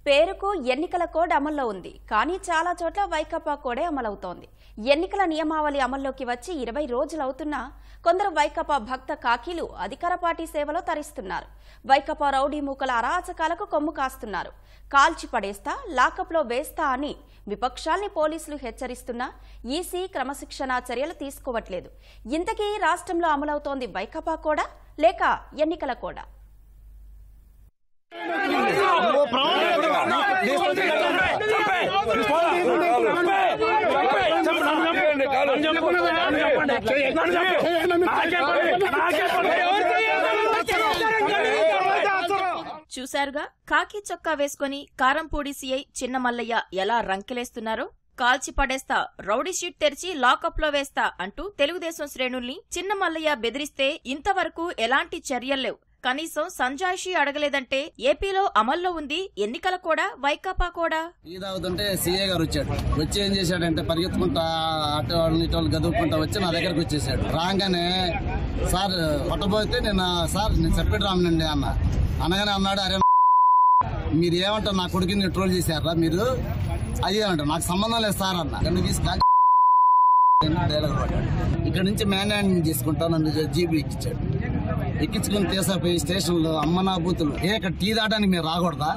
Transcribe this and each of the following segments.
పేరుకు ఎన్నికల కోడ్ అమల్లో ఉంది. కానీ చాలా చోట్ల వైకాపా కోడే అమలవుతోంది. ఎన్నికల నియమావళి అమల్లోకి వచ్చి 20 రోజులవుతున్నా కొందరు వైకాపా భక్త కాకీలు అధికార పార్టీ సేవలో తరిస్తున్నారు. వైకాపా రౌడీ మూకల అరాచకాలకు కొమ్ము కాస్తున్నారు. కాల్చి పడేస్తా, లాకప్లో వేస్తా అని విపక్షాల్ని పోలీసులు హెచ్చరిస్తున్నా ఈసీ క్రమశిక్షణా చర్యలు తీసుకోవట్లేదు. ఇంతకీ రాష్ట్రంలో అమలవుతోంది వైకాపా కోడా లేక ఎన్నికల కోడా? చూశారుగా, కాకి చొక్కా వేసుకుని కారంపూడి సీఐ చిన్న మల్లయ్య ఎలా రంకెలేస్తున్నారో. కాల్చి పడేస్తా, రౌడీ షీట్ తెరిచి లాకప్ లో వేస్తా అంటూ తెలుగుదేశం శ్రేణుల్ని చిన్న మల్లయ్య బెదిరిస్తే ఇంతవరకు ఎలాంటి చర్యల్లేవు. కనీసం సంజాయిషీ అడగలేదంటే ఏపీలో అమల్లో ఉంది ఎన్నికల కూడా వైకాపా కూడా. తాగుతుంటే సీఏ గారు వచ్చాడు. వచ్చి ఏం చేశాడంటే పరిగెత్తుకుంటా అటు వాళ్ళు ఇటు వాళ్ళు గదువుకుంటా వచ్చి నా దగ్గరకు వచ్చేసాడు. రాగానే సార్ పట్టబోతే నేను చెప్పేది రామనండి అన్న. అనగానే అన్నాడు, అరే మీరు ఏమంటారు, నా కొడుకుని ట్రోల్ చేశారా మీరు? అది ఏమంటారు, నాకు సంబంధం లేదు సార్ అన్న. ఇక్కడ నుంచి మ్యాన్ హ్యాండ్ చేసుకుంటా నన్ను జీబీ ఎక్కించాడు. ఎక్కించుకుని తీసాపోయి స్టేషన్ లో అమ్మనా బూతులు. ఇక్కడ టీ దాటానికి మీరు రాకూడదా?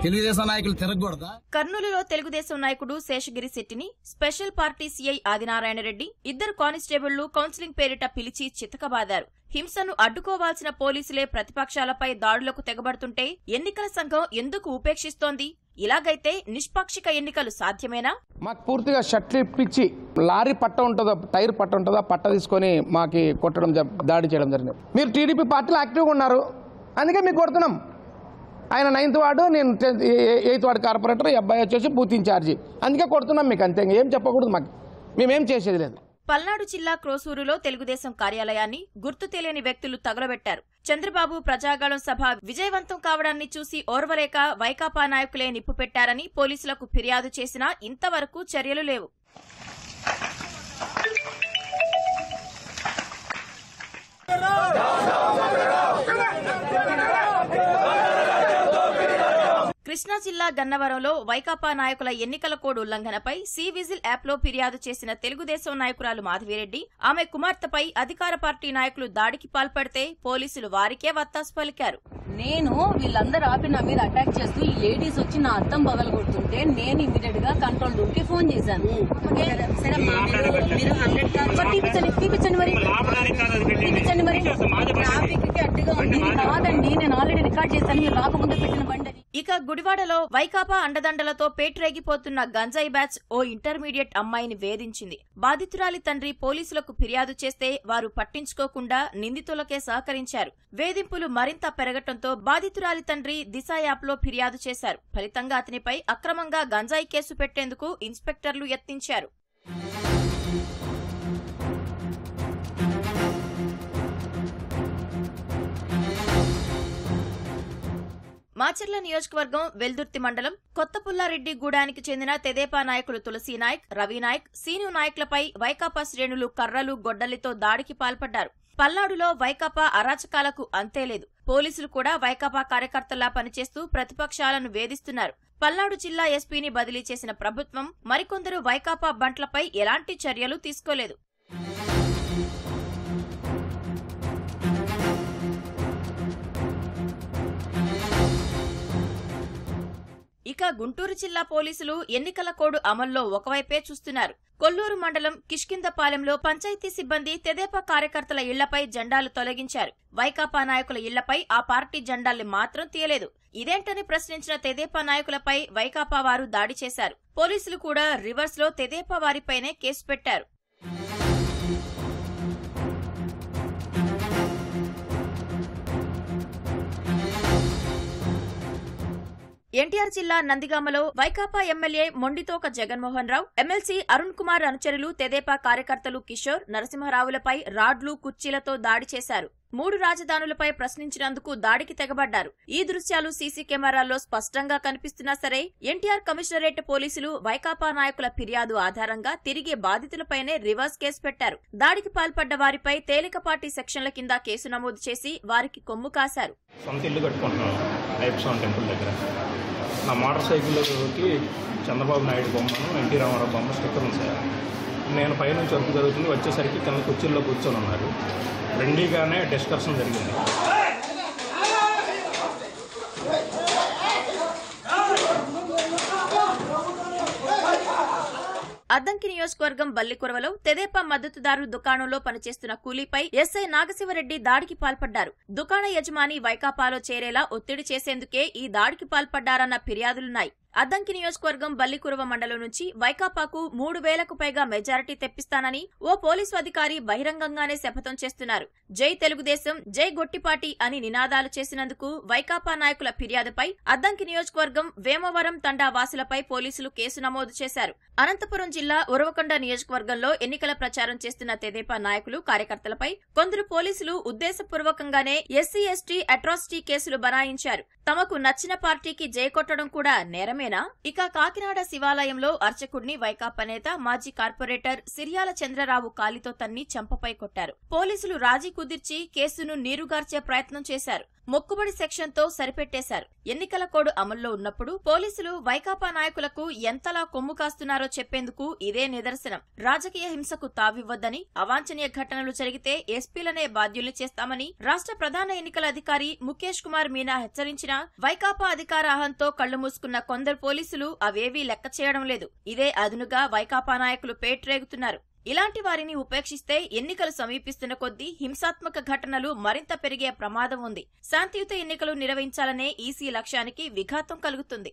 తెలుగుదేశం నాయకులు తిరగకూడదా? కర్నూలులో తెలుగుదేశం నాయకుడు శేషగిరి శెట్టిని special party CI Adinarayana Reddy, ఇద్దరు కానిస్టేబుళ్లు కౌన్సిలింగ్ పేరిట పిలిచి చితకబాదారు. హింసను అడ్డుకోవాల్సిన పోలీసులే ప్రతిపక్షాలపై దాడులకు తెగబడుతుంటే ఎన్నికల సంఘం ఎందుకు ఉపేక్షిస్తోంది? ఇలాగైతే నిష్పాక్షిక ఎన్నికలు సాధ్యమేనా? మాకు పూర్తిగా షట్లు ఇప్పించి లారీ పట్ట ఉంటుందో, టైర్ పట్ట ఉంటుందో, పట్ట తీసుకొని మాకు కొట్టడం, దాడి చేయడం జరిగింది. మీరు టీడీపీ పార్టీలో యాక్టివ్గా ఉన్నారు, అందుకే మీకు కొడుతున్నాం. ఆయన 9th వార్డు, నేను 8th వార్డు కార్పొరేటర్, ఈ అబ్బాయి వచ్చేసి బూత్ ఇన్ఛార్జి. అందుకే కొడుతున్నాం మీకు, అంతే. ఏం చెప్పకూడదు, మాకు మేమేం చేసేది లేదు. పల్నాడు జిల్లా క్రోసూరులో తెలుగుదేశం కార్యాలయాన్ని గుర్తు తెలియని వ్యక్తులు తగలబెట్టారు. చంద్రబాబు ప్రజాగళం సభ విజయవంతం కావడాన్ని చూసి ఓర్వలేక వైకాపా నాయకులే నిప్పు పెట్టారని పోలీసులకు ఫిర్యాదు చేసినా ఇంతవరకు చర్యలు లేవు. కృష్ణా జిల్లా గన్నవరంలో వైకాపా నాయకుల ఎన్నికల కోడ్ ఉల్లంఘనపై సి విజిల్ యాప్లో ఫిర్యాదు చేసిన తెలుగుదేశం నాయకురాలు మాధవిరెడ్డి, ఆమె కుమార్తెపై అధికార పార్టీ నాయకులు దాడికి పాల్పడితే పోలీసులు వారికే వత్తాసు పలికారు. నేను వీళ్ళందరూ ఆపి నా మీద అటాక్ చేస్తూ ఈ లేడీస్ వచ్చి నా అద్దం పగలగొడుతుంటే నేను ఇమీడియట్ గా కంట్రోల్ రూమ్ కి ఫోన్ చేశాను. తీపించండి మరి ట్రాఫిక్ కి అడ్డుగా ఉంది కాదండి, నేను ఆల్రెడీ రికార్డ్ చేశాను, మీరు రాకముందే పెట్టిన బండి. ఇక గుడివాడలో వైకాపా అండదండలతో పేట్రేగిపోతున్న గంజాయి బ్యాచ్ ఓ ఇంటర్మీడియట్ అమ్మాయిని వేధించింది. బాధితురాలి తండ్రి పోలీసులకు ఫిర్యాదు చేస్తే వారు పట్టించుకోకుండా నిందితులకే సహకరించారు. వేధింపులు మరింత పెరగటంతో బాధితురాలి తండ్రి దిశ యాప్లో ఫిర్యాదు చేశారు. ఫలితంగా అతనిపై అక్రమంగా గంజాయి కేసు పెట్టేందుకు ఇన్స్పెక్టర్లు యత్నించారు. మాచర్ల నియోజకవర్గం వెల్దుర్తి మండలం కొత్తపుల్లారెడ్డి గూడానికి చెందిన తెదేపా నాయకులు తులసి నాయక్, రవి నాయక్, సీను నాయక్లపై వైకాపా శ్రేణులు కర్రలు, గొడ్డలితో దాడికి పాల్పడ్డారు. పల్నాడులో వైకాపా అరాచకాలకు అంతేలేదు. పోలీసులు కూడా వైకాపా కార్యకర్తల్లా పనిచేస్తూ ప్రతిపక్షాలను వేధిస్తున్నారు. పల్నాడు జిల్లా ఎస్పీని బదిలీ చేసిన ప్రభుత్వం మరికొందరు వైకాపా బంట్లపై ఎలాంటి చర్యలు తీసుకోలేదు. ఇక గుంటూరు జిల్లా పోలీసులు ఎన్నికల కోడ్ అమల్లో ఒకవైపే చూస్తున్నారు. కొల్లూరు మండలం కిష్కిందపాలెంలో పంచాయతీ సిబ్బంది తెదేపా కార్యకర్తల ఇళ్లపై జెండాలు తొలగించారు. వైకాపా నాయకుల ఇళ్లపై ఆ పార్టీ జెండాల్ని మాత్రం తీయలేదు. ఇదేంటని ప్రశ్నించిన తెదేపా నాయకులపై వైకాపా వారు దాడి చేశారు. పోలీసులు కూడా రివర్స్ లో తెదేపా వారిపైనే కేసు పెట్టారు. ఎన్టీఆర్ జిల్లా నందిగామలో వైకాపా ఎమ్మెల్యే మొండితోక జగన్మోహన్ రావు, ఎమ్మెల్సీ అరుణ్ కుమార్ అనుచరులు తెదేపా కార్యకర్తలు కిషోర్, నరసింహరావులపై రాడ్లు, కుర్చీలతో దాడి చేశారు. 3 రాజధానులపై ప్రశ్నించినందుకు దాడికి తెగబడ్డారు. ఈ దృశ్యాలు సీసీ కెమెరాల్లో స్పష్టంగా కనిపిస్తున్నా సరే ఎన్టీఆర్ కమిషనరేట్ పోలీసులు వైకాపా నాయకుల ఫిర్యాదు ఆధారంగా తిరిగి బాధితులపైనే రివర్స్ కేసు పెట్టారు. దాడికి పాల్పడ్డ వారిపై తేలికపాటి సెక్షన్ల కింద కేసు నమోదు చేసి వారికి కొమ్ము కాశారు. నా మోటార్ సైకిల్కి చంద్రబాబు నాయుడు బొమ్మను ఎన్టీ రామారావు బొమ్మ స్టిక్కర్ ఉంది సార్. నేను పైనుంచి వర్క్ జరుగుతుంది, వచ్చేసరికి కింద కుర్చీల్లో కూర్చొని ఉన్నారు. ఫ్రెండ్లీగానే డిస్కషన్ జరిగింది. అద్దంకి నియోజకవర్గం బల్లికురవలో తెదేపా మద్దతుదారు దుకాణంలో పనిచేస్తున్న కూలీపై ఎస్ఐ నాగశివరెడ్డి దాడికి పాల్పడ్డారు. దుకాణ యజమాని వైకాపాలో చేరేలా ఒత్తిడి చేసేందుకే ఈ దాడికి పాల్పడ్డారన్న ఫిర్యాదులున్నాయి. అద్దంకి నియోజకవర్గం బల్లికురవ మండలం నుంచి వైకాపాకు 3,000కు పైగా మెజారిటీ తెప్పిస్తానని ఓ పోలీసు అధికారి బహిరంగంగానే శపథం చేస్తున్నారు. జై తెలుగుదేశం, జై గొట్టిపాటి అని నినాదాలు చేసినందుకు వైకాపా నాయకుల ఫిర్యాదుపై అద్దంకి నియోజకవర్గం వేమవరం తండా వాసులపై పోలీసులు కేసు నమోదు చేశారు. అనంతపురం జిల్లా ఉరవకొండ నియోజకవర్గంలో ఎన్నికల ప్రచారం చేస్తున్న తెదేపా నాయకులు, కార్యకర్తలపై కొందరు పోలీసులు ఉద్దేశపూర్వకంగానే ఎస్సీ ఎస్టీ అట్రాసిటీ కేసులు బనాయించారు. తమకు నచ్చిన పార్టీకి జై కొట్టడం కూడా నేరమేనా? ఇక కాకినాడ శివాలయంలో అర్చకుడిని వైకాపా నేత, మాజీ కార్పొరేటర్ సిరియాల చంద్రరావు కాలితో తన్ని చెంపపై కొట్టారు. పోలీసులు రాజీ కుదిర్చి కేసును నీరుగార్చే ప్రయత్నం చేశారు. మొక్కుబడి సెక్షన్తో సరిపెట్టేశారు. ఎన్నికల కోడ్ అమల్లో ఉన్నప్పుడు పోలీసులు వైకాపా నాయకులకు ఎంతలా కొమ్ము కాస్తున్నారో చెప్పేందుకు ఇదే నిదర్శనం. రాజకీయ హింసకు తావివ్వద్దని, అవాంఛనీయ ఘటనలు జరిగితే ఎస్పీలనే బాధ్యుల్ని చేస్తామని రాష్ట్ర ప్రధాన ఎన్నికల అధికారి ముఖేష్ కుమార్ మీనా హెచ్చరించినా వైకాపా అధికార అహంతో కళ్లు మూసుకున్న కొందరు పోలీసులు అవేవీ లెక్క చేయడం లేదు. ఇదే అదునుగా వైకాపా నాయకులు పేట్రేగుతున్నారు. ఇలాంటి వారిని ఉపేక్షిస్తే ఎన్నికలు సమీపిస్తున్న కొద్దీ హింసాత్మక ఘటనలు మరింత పెరిగే ప్రమాదం ఉంది. శాంతియుత ఎన్నికలు నిర్వహించాలనే ఈసీ లక్ష్యానికి విఘాతం కలుగుతుంది.